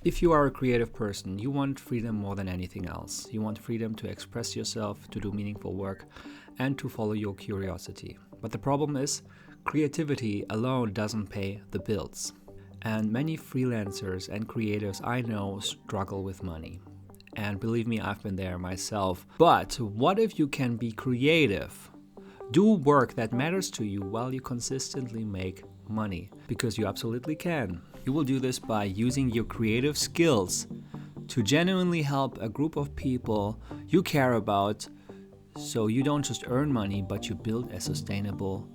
If you are a creative person, you want freedom more than anything else. You want freedom to express yourself, to do meaningful work, and to follow your curiosity. But the problem is, creativity alone doesn't pay the bills. And many freelancers and creatives I know struggle with money. And believe me, I've been there myself. But what if you can be creative? Do work that matters to you while you consistently make money, because you absolutely can. You will do this by using your creative skills to genuinely help a group of people you care about, so you don't just earn money, but you build a sustainable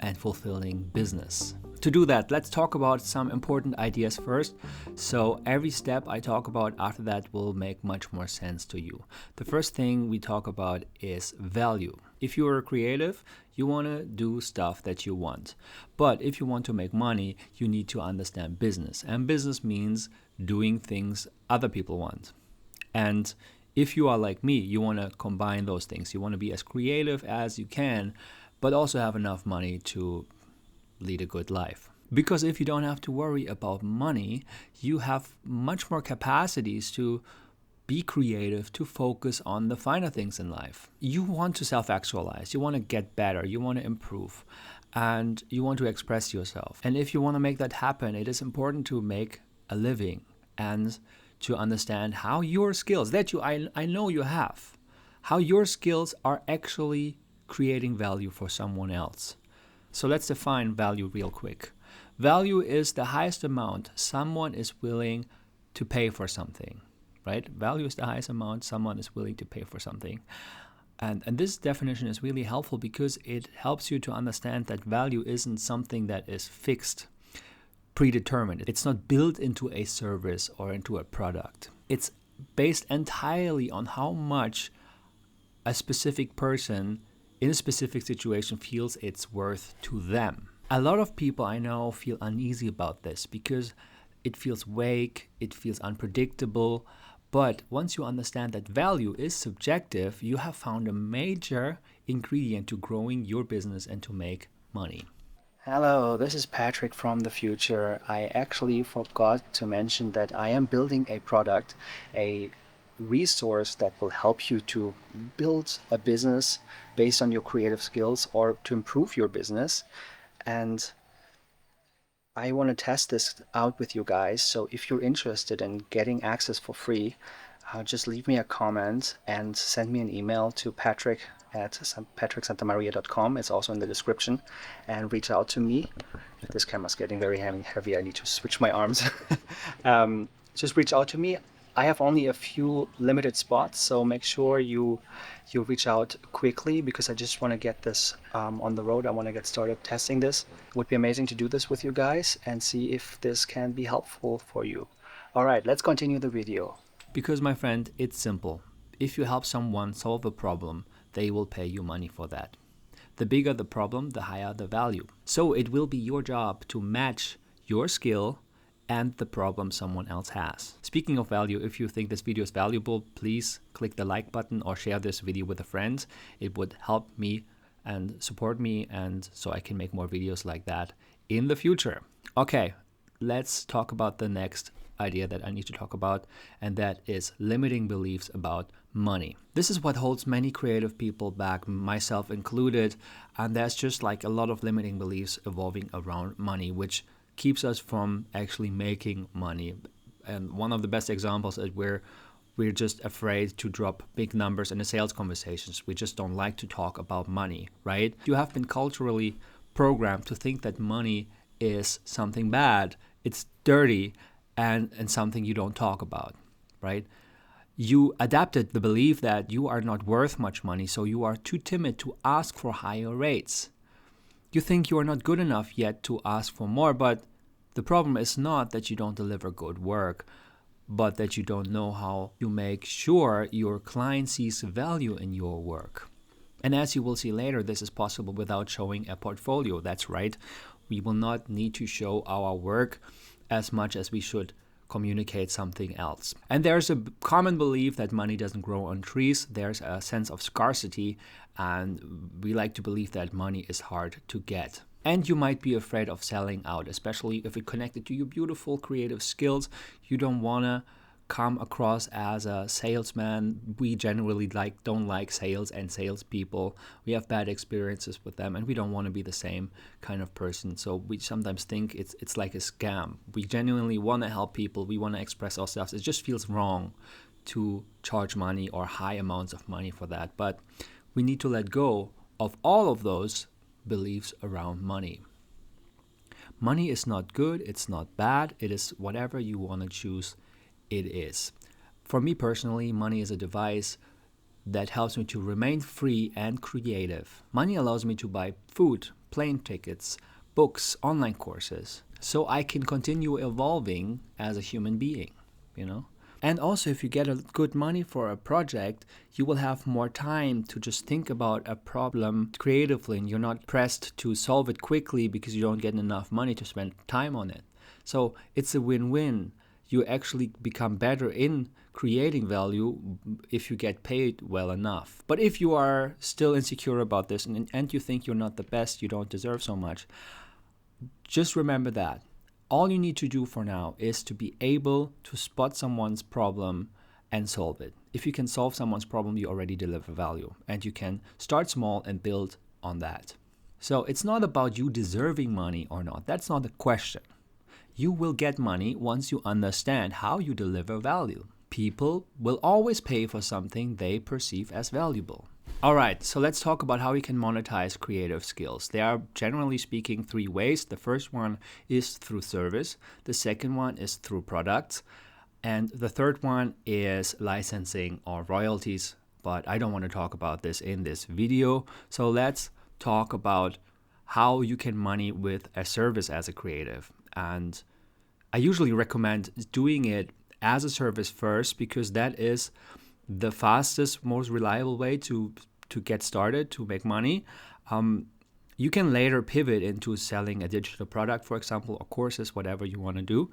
and fulfilling business. To do that, let's talk about some important ideas first, so every step I talk about after that will make much more sense to you. The first thing we talk about is value. If you are a creative, you want to do stuff that you want. But if you want to make money, you need to understand business. And business means doing things other people want. And if you are like me, you want to combine those things. You want to be as creative as you can, but also have enough money to lead a good life. Because if you don't have to worry about money, you have much more capacities to be creative, to focus on the finer things in life. You want to self-actualize, you want to get better, you want to improve, and you want to express yourself. And if you want to make that happen, it is important to make a living and to understand how your skills that I know you have, how your skills are actually creating value for someone else. So let's define value real quick. Value is the highest amount someone is willing to pay for something, right? Value is the highest amount someone is willing to pay for something. And this definition is really helpful because it helps you to understand that value isn't something that is fixed, predetermined. It's not built into a service or into a product. It's based entirely on how much a specific person in a specific situation feels it's worth to them. A lot of people I know feel uneasy about this because it feels vague, it feels unpredictable. But once you understand that value is subjective, you have found a major ingredient to growing your business and to make money. Hello, this is Patrick from the future. I actually forgot to mention that I am building a product, a resource that will help you to build a business based on your creative skills or to improve your business. And I want to test this out with you guys. So if you're interested in getting access for free, just leave me a comment and send me an email to patrick@patricksantamaria.com. It's also in the description, and reach out to me. This camera's getting very heavy. I need to switch my arms. Just reach out to me. I have only a few limited spots, so make sure you reach out quickly because I just want to get this on the road. I want to get started testing this. It would be amazing to do this with you guys and see if this can be helpful for you. All right, let's continue the video. Because, my friend, it's simple. If you help someone solve a problem, they will pay you money for that. The bigger the problem, the higher the value. So it will be your job to match your skill and the problem someone else has. Speaking of value, if you think this video is valuable, please click the like button or share this video with a friend. It would help me and support me, and so I can make more videos like that in the future. Okay, let's talk about the next idea that I need to talk about, and that is limiting beliefs about money. This is what holds many creative people back, myself included, and there's just like a lot of limiting beliefs evolving around money, which keeps us from actually making money. And one of the best examples is where we're just afraid to drop big numbers in the sales conversations. We just don't like to talk about money, right? You have been culturally programmed to think that money is something bad, it's dirty, and something you don't talk about, right? You adapted the belief that you are not worth much money, so you are too timid to ask for higher rates. You think you are not good enough yet to ask for more, but the problem is not that you don't deliver good work, but that you don't know how you make sure your client sees value in your work. And as you will see later, this is possible without showing a portfolio. That's right. We will not need to show our work as much as we should communicate something else. And there's a common belief that money doesn't grow on trees. There's a sense of scarcity, and we like to believe that money is hard to get. And you might be afraid of selling out, especially if it connected to your beautiful creative skills. You don't want to come across as a salesman. We generally don't like sales and salespeople. We have bad experiences with them, and we don't want to be the same kind of person. So we sometimes think it's like a scam. We genuinely want to help people. We want to express ourselves. It just feels wrong to charge money or high amounts of money for that. But we need to let go of all of those beliefs around money. Money is not good, it's not bad, it is whatever you want to choose it is. For me personally, money is a device that helps me to remain free and creative. Money allows me to buy food, plane tickets, books, online courses, so I can continue evolving as a human being, And also, if you get a good money for a project, you will have more time to just think about a problem creatively, and you're not pressed to solve it quickly because you don't get enough money to spend time on it. So it's a win-win. You actually become better in creating value if you get paid well enough. But if you are still insecure about this and you think you're not the best, you don't deserve so much, just remember that. All you need to do for now is to be able to spot someone's problem and solve it. If you can solve someone's problem, you already deliver value, and you can start small and build on that. So it's not about you deserving money or not. That's not the question. You will get money once you understand how you deliver value. People will always pay for something they perceive as valuable. All right, so let's talk about how we can monetize creative skills. There are, generally speaking, 3 ways. The first one is through service. The second one is through products. And the third one is licensing or royalties. But I don't want to talk about this in this video. So let's talk about how you can money with a service as a creative. And I usually recommend doing it as a service first, because that is the fastest, most reliable way to get started, to make money. You can later pivot into selling a digital product, for example, or courses, whatever you want to do.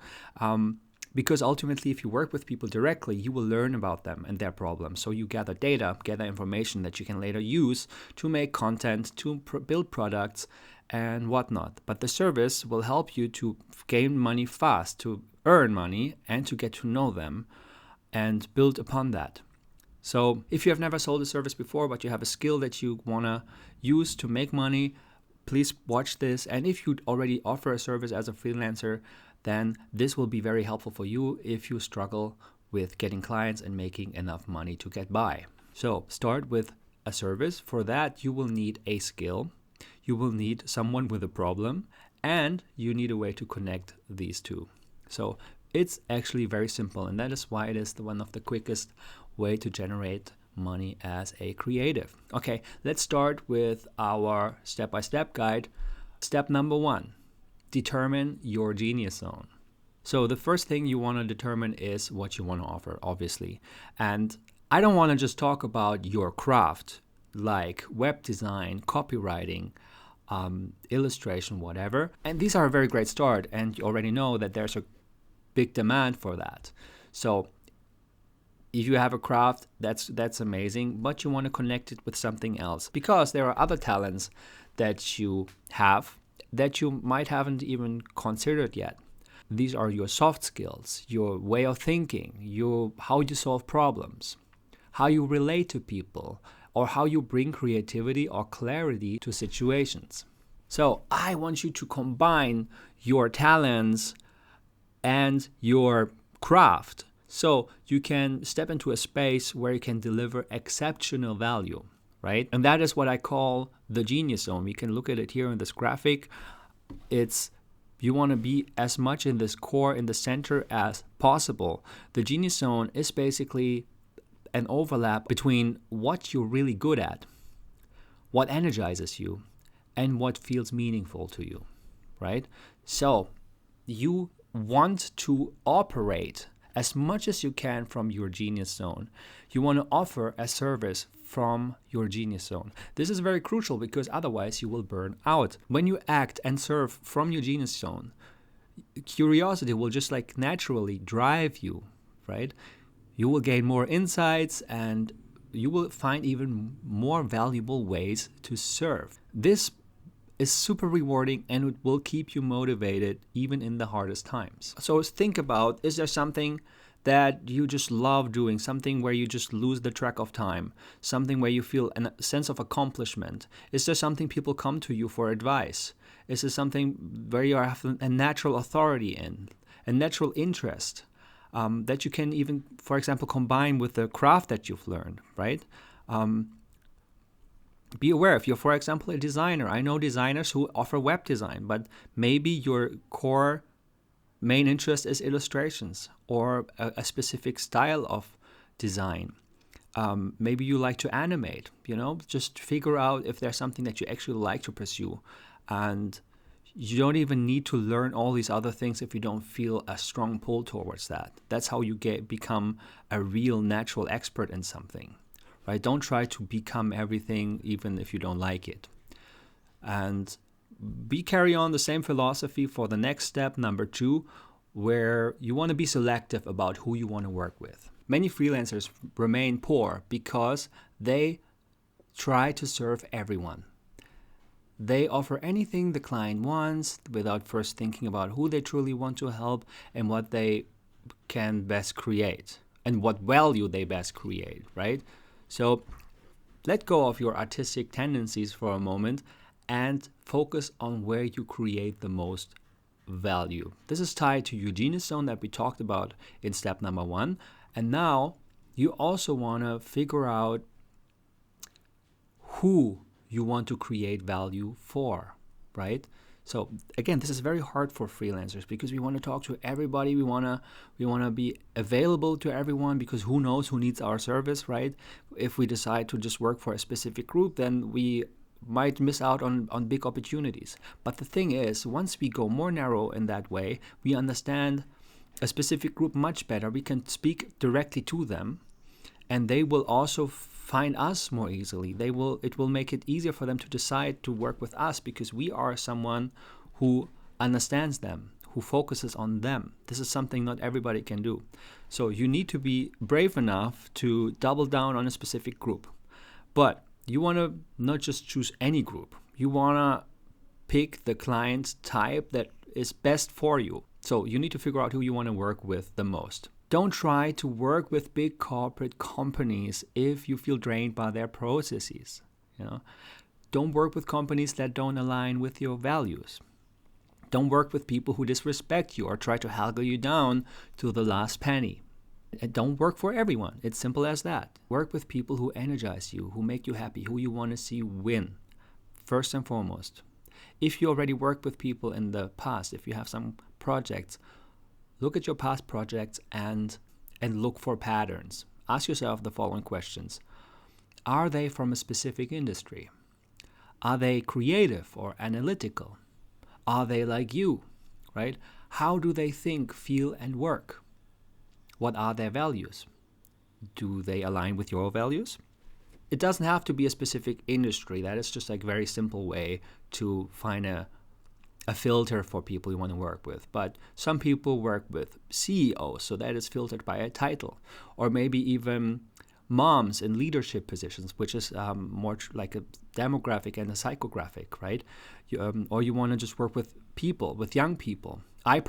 Because ultimately, if you work with people directly, you will learn about them and their problems. So you gather data, gather information that you can later use to make content, to build products and whatnot. But the service will help you to gain money fast, to earn money, and to get to know them and build upon that. So if you have never sold a service before, but you have a skill that you want to use to make money, please watch this. And if you already offer a service as a freelancer, then this will be very helpful for you if you struggle with getting clients and making enough money to get by. So start with a service. For that, you will need a skill. You will need someone with a problem, and you need a way to connect these two. So it's actually very simple, and that is why it is one of the quickest way to generate money as a creative. Okay, let's start with our step-by-step guide. Step number 1, determine your genius zone. So the first thing you want to determine is what you want to offer, obviously. And I don't want to just talk about your craft, like web design, copywriting, illustration, whatever. And these are a very great start, and you already know that there's a big demand for that. So if you have a craft, that's amazing, but you want to connect it with something else, because there are other talents that you have that you might haven't even considered yet. These are your soft skills, your way of thinking, how you solve problems, how you relate to people, or how you bring creativity or clarity to situations. So I want you to combine your talents and your craft so you can step into a space where you can deliver exceptional value, right? And that is what I call the genius zone. We can look at it here in this graphic. You want to be as much in this core, in the center as possible. The genius zone is basically an overlap between what you're really good at, what energizes you, and what feels meaningful to you, right? So you want to operate as much as you can from your genius zone. You want to offer a service from your genius zone. This is very crucial, because otherwise you will burn out. When you act and serve from your genius zone, curiosity will just naturally drive you, right? You will gain more insights, and you will find even more valuable ways to serve. This is super rewarding and it will keep you motivated even in the hardest times. So think about, is there something that you just love doing, something where you just lose the track of time, something where you feel a sense of accomplishment? Is there something people come to you for advice? Is there something where you have a natural authority in, a natural interest that you can even, for example, combine with the craft that you've learned, right? Be aware, if you're, for example, a designer, I know designers who offer web design, but maybe your core main interest is illustrations or a specific style of design. Maybe you like to animate, just figure out if there's something that you actually like to pursue. And you don't even need to learn all these other things if you don't feel a strong pull towards that. That's how you become a real natural expert in something, right? Don't try to become everything even if you don't like it. And carry on the same philosophy for the next step, number 2, where you want to be selective about who you want to work with. Many freelancers remain poor because they try to serve everyone. They offer anything the client wants without first thinking about who they truly want to help and what they can best create and what value they best create, right? So let go of your artistic tendencies for a moment and focus on where you create the most value. This is tied to your genius zone that we talked about in step number 1. And now you also want to figure out who you want to create value for, right? So again, this is very hard for freelancers because we want to talk to everybody. We want to be available to everyone because who knows who needs our service, right? If we decide to just work for a specific group, then we might miss out on big opportunities. But the thing is, once we go more narrow in that way, we understand a specific group much better. We can speak directly to them, and they will also find us more easily. It will make it easier for them to decide to work with us because we are someone who understands them, who focuses on them. This is something not everybody can do. So you need to be brave enough to double down on a specific group. But you want to not just choose any group. You want to pick the client type that is best for you. So you need to figure out who you want to work with the most. Don't try to work with big corporate companies if you feel drained by their processes. Don't work with companies that don't align with your values. Don't work with people who disrespect you or try to haggle you down to the last penny. And don't work for everyone. It's simple as that. Work with people who energize you, who make you happy, who you want to see win, first and foremost. If you already worked with people in the past, if you have some projects, look at your past projects and look for patterns. Ask yourself the following questions. Are they from a specific industry? Are they creative or analytical? Are they like you, right? How do they think, feel, and work? What are their values? Do they align with your values? It doesn't have to be a specific industry. That is just like a very simple way to find a filter for people you want to work with. But some people work with CEOs, so that is filtered by a title. Or maybe even moms in leadership positions, which is more like a demographic and a psychographic, right? Or you want to just work with people, with young people. I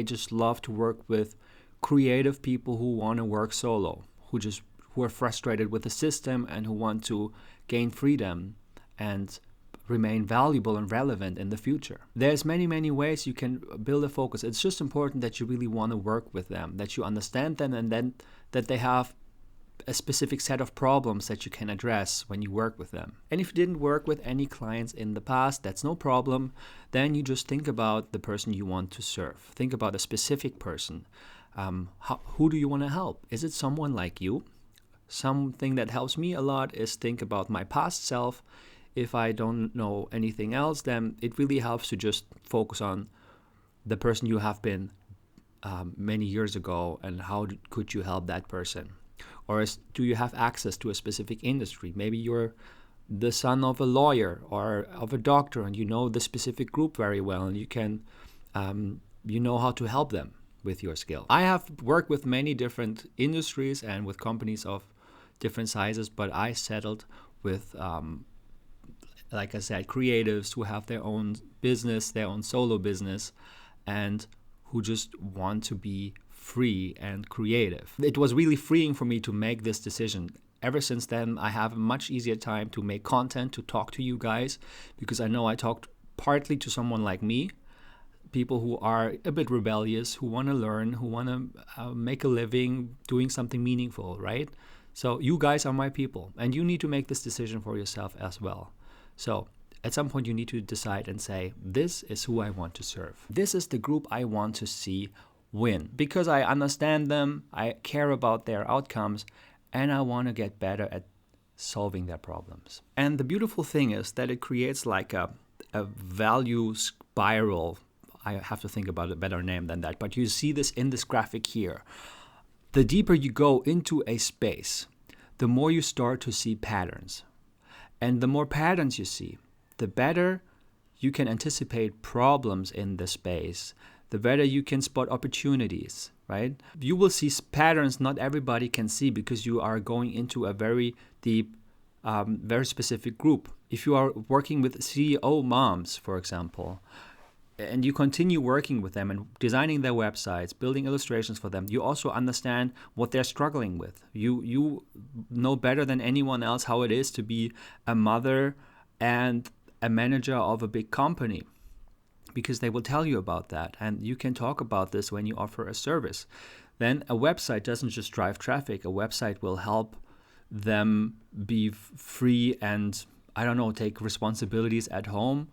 just love to work with creative people who want to work solo, who are frustrated with the system and who want to gain freedom and remain valuable and relevant in the future. There's many, many ways you can build a focus. It's just important that you really want to work with them, that you understand them, and then that they have a specific set of problems that you can address when you work with them. And if you didn't work with any clients in the past, that's no problem. Then you just think about the person you want to serve. Think about a specific person. Who do you want to help? Is it someone like you? Something that helps me a lot is think about my past self. If I don't know anything else, then it really helps to just focus on the person you have been many years ago and how could you help that person. Or do you have access to a specific industry? Maybe you're the son of a lawyer or of a doctor and you know the specific group very well and you can, you know how to help them with your skill. I have worked with many different industries and with companies of different sizes, but I settled with like I said, creatives who have their own business, their own solo business, and who just want to be free and creative. It was really freeing for me to make this decision. Ever since then, I have a much easier time to make content, to talk to you guys, because I know I talked partly to someone like me, people who are a bit rebellious, who want to learn, who want to make a living doing something meaningful, right? So you guys are my people, and you need to make this decision for yourself as well. So at some point you need to decide and say, this is who I want to serve. This is the group I want to see win, because I understand them, I care about their outcomes, and I want to get better at solving their problems. And the beautiful thing is that it creates like a value spiral. I have to think about a better name than that, but you see this in this graphic here. The deeper you go into a space, the more you start to see patterns. And the more patterns you see, the better you can anticipate problems in the space, the better you can spot opportunities, right? You will see patterns not everybody can see because you are going into a very deep, very specific group. If you are working with CEO moms, for example, and you continue working with them and designing their websites, building illustrations for them, you also understand what they're struggling with. You know better than anyone else how it is to be a mother and a manager of a big company, because they will tell you about that. And you can talk about this when you offer a service. Then a website doesn't just drive traffic. A website will help them be free and, I don't know, take responsibilities at home.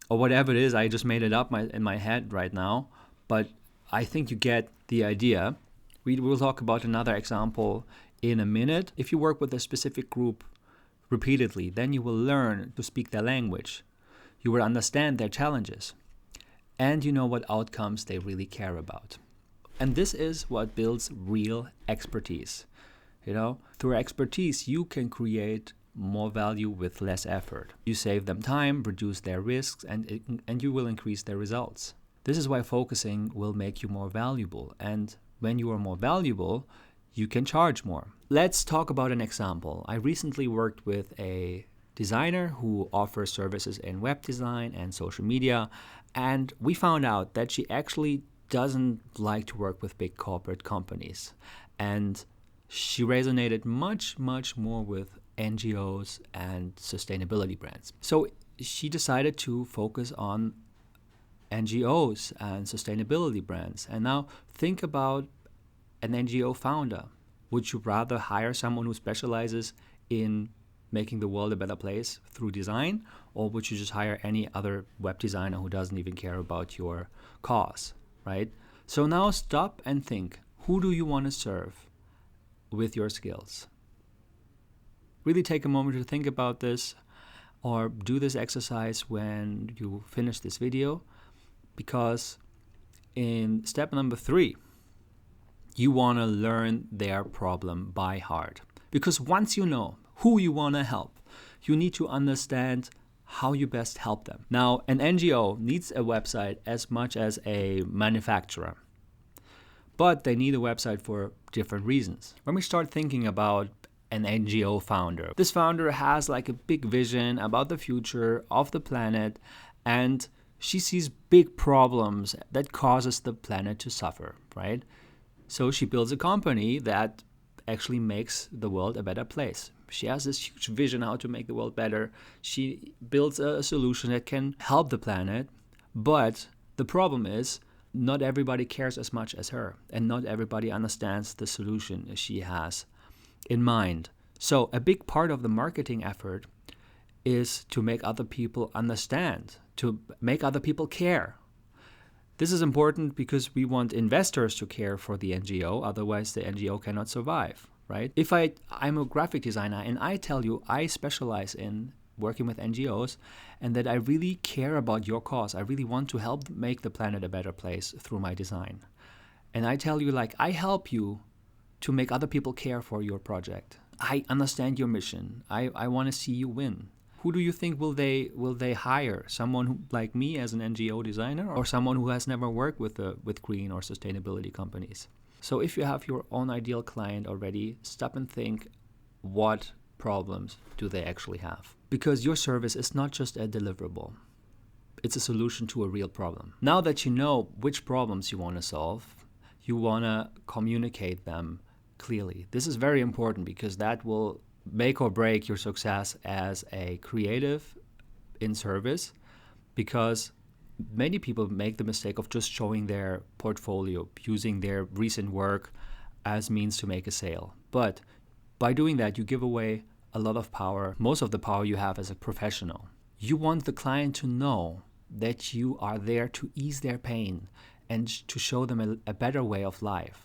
Or whatever it is. I just made it up in my head right now, but I think you get the idea. We will talk about another example in a minute. If you work with a specific group repeatedly, then you will learn to speak their language. You will understand their challenges, and you know what outcomes they really care about. And this is what builds real expertise. Through expertise, you can create more value with less effort. You save them time, reduce their risks, and you will increase their results. This is why focusing will make you more valuable. And when you are more valuable, you can charge more. Let's talk about an example. I recently worked with a designer who offers services in web design and social media, and we found out that she actually doesn't like to work with big corporate companies. And she resonated much, much more with NGOs and sustainability brands. So she decided to focus on NGOs and sustainability brands. And now think about an NGO founder. Would you rather hire someone who specializes in making the world a better place through design, or would you just hire any other web designer who doesn't even care about your cause, right? So now stop and think, who do you want to serve with your skills? Really take a moment to think about this, or do this exercise when you finish this video, because in step number 3, you want to learn their problem by heart. Because once you know who you want to help, you need to understand how you best help them. Now, an NGO needs a website as much as a manufacturer, but they need a website for different reasons. When we start thinking about an NGO founder, this founder has like a big vision about the future of the planet, and she sees big problems that causes the planet to suffer, right? So she builds a company that actually makes the world a better place. She has this huge vision how to make the world better. She builds a solution that can help the planet, but the problem is not everybody cares as much as her, and not everybody understands the solution she has in mind. So a big part of the marketing effort is to make other people understand, to make other people care. This is important because we want investors to care for the NGO, otherwise the NGO cannot survive, right? If I'm a graphic designer and I tell you I specialize in working with NGOs and that I really care about your cause, I really want to help make the planet a better place through my design. And I tell you, like, I help you to make other people care for your project. I understand your mission. I want to see you win. Who do you think will they hire? Someone like me as an NGO designer, or someone who has never worked with green or sustainability companies? So if you have your own ideal client already, stop and think, what problems do they actually have? Because your service is not just a deliverable. It's a solution to a real problem. Now that you know which problems you want to solve, you want to communicate them clearly. This is very important because that will make or break your success as a creative in service, because many people make the mistake of just showing their portfolio, using their recent work as means to make a sale. But by doing that, you give away a lot of power, most of the power you have as a professional. You want the client to know that you are there to ease their pain and to show them a better way of life.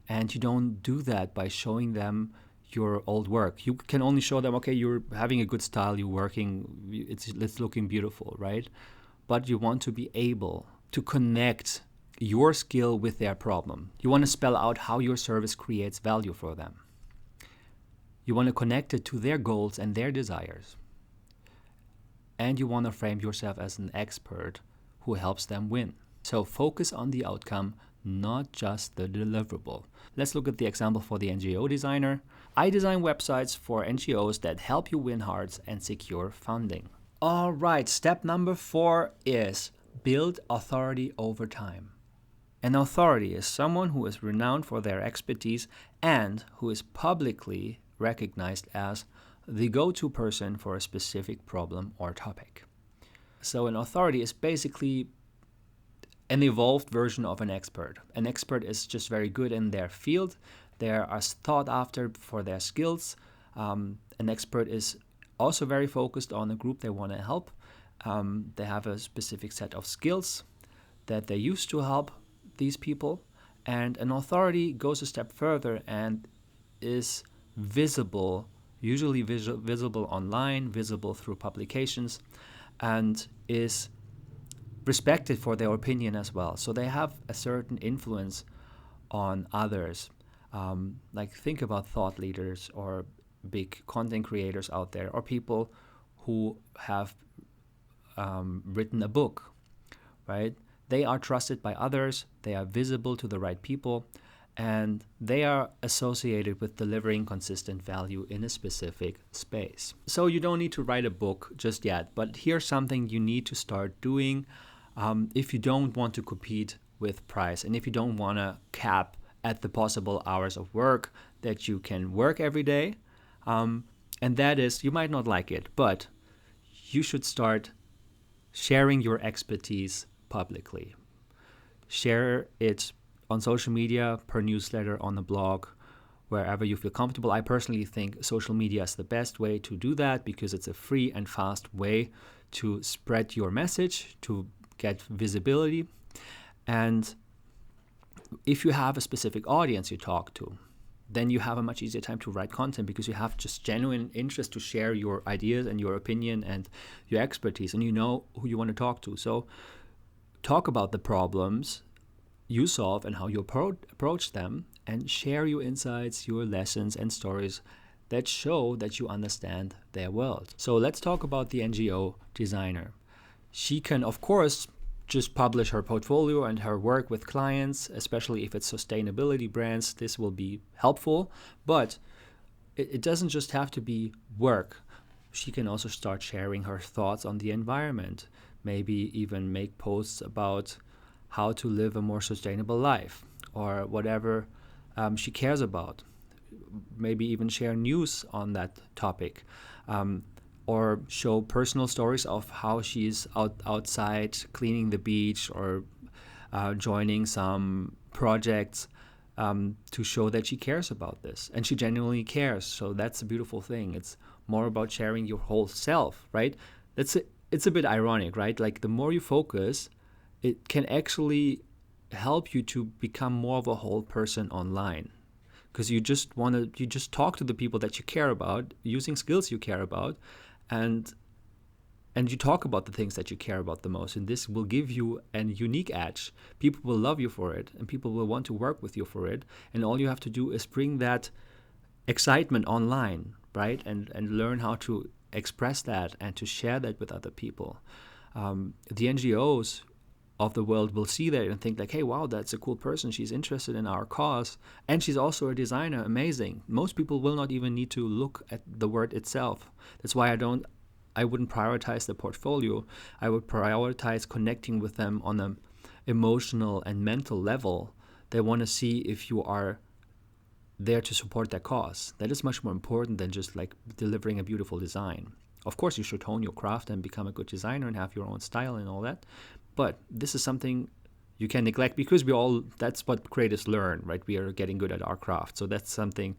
And you don't do that by showing them your old work. You can only show them, okay, you're having a good style, you're working, it's looking beautiful, right? But you want to be able to connect your skill with their problem. You want to spell out how your service creates value for them. You want to connect it to their goals and their desires. And you want to frame yourself as an expert who helps them win. So focus on the outcome, not just the deliverable. Let's look at the example for the NGO designer. I design websites for NGOs that help you win hearts and secure funding. All right, step number 4 is build authority over time. An authority is someone who is renowned for their expertise and who is publicly recognized as the go-to person for a specific problem or topic. So an authority is basically an evolved version of an expert. An expert is just very good in their field. They are sought after for their skills. An expert is also very focused on the group they want to help. They have a specific set of skills that they use to help these people. And an authority goes a step further and is visible, usually visible online, visible through publications, and is respected for their opinion as well. So they have a certain influence on others. Like think about thought leaders or big content creators out there, or people who have written a book, right? They are trusted by others, they are visible to the right people, and they are associated with delivering consistent value in a specific space. So you don't need to write a book just yet, but here's something you need to start doing if you don't want to compete with price, and if you don't want to cap at the possible hours of work that you can work every day. And that is, you might not like it, but you should start sharing your expertise publicly. Share it on social media, per newsletter, on the blog, wherever you feel comfortable. I personally think social media is the best way to do that because it's a free and fast way to spread your message, to get visibility. And if you have a specific audience you talk to, then you have a much easier time to write content because you have just genuine interest to share your ideas and your opinion and your expertise, and you know who you want to talk to. So talk about the problems you solve and how you approach them, and share your insights, your lessons and stories that show that you understand their world. So let's talk about the NGO designer. She can, of course, just publish her portfolio and her work with clients, especially if it's sustainability brands. This will be helpful, but it doesn't just have to be work. She can also start sharing her thoughts on the environment, maybe even make posts about how to live a more sustainable life or whatever she cares about. Maybe even share news on that topic. Or show personal stories of how she's outside cleaning the beach or joining some projects to show that she cares about this. And she genuinely cares, so that's a beautiful thing. It's more about sharing your whole self, right? It's a bit ironic, right? Like the more you focus, it can actually help you to become more of a whole person online. Because you just talk to the people that you care about using skills you care about, and you talk about the things that you care about the most, and this will give you a unique edge. People will love you for it, and people will want to work with you for it, and all you have to do is bring that excitement online, right? And learn how to express that and to share that with other people. The NGOs of the world will see that and think like, hey, wow, that's a cool person. She's interested in our cause. And she's also a designer. Amazing. Most people will not even need to look at the word itself. That's why I wouldn't prioritize the portfolio. I would prioritize connecting with them on an emotional and mental level. They want to see if you are there to support their cause. That is much more important than just like delivering a beautiful design. Of course, you should hone your craft and become a good designer and have your own style and all that. But this is something you can neglect because that's what creatives learn, right? We are getting good at our craft. So that's something,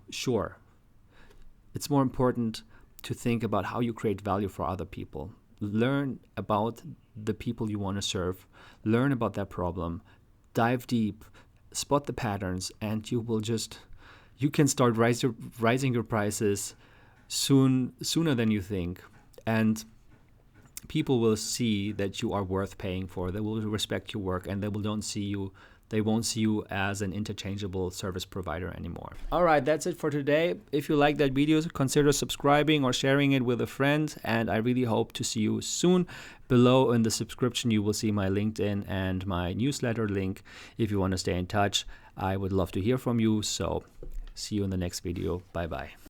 sure. It's more important to think about how you create value for other people. Learn about the people you want to serve. Learn about their problem. Dive deep. Spot the patterns, and you can start rising your prices sooner than you think, and people will see that you are worth paying for. They will respect your work, and they won't see you as an interchangeable service provider anymore. All right, that's it for today. If you like that video, consider subscribing or sharing it with a friend, and I really hope to see you soon. Below in the subscription, you will see my LinkedIn and my newsletter link if you want to stay in touch. I would love to hear from you, so see you in the next video. Bye-bye.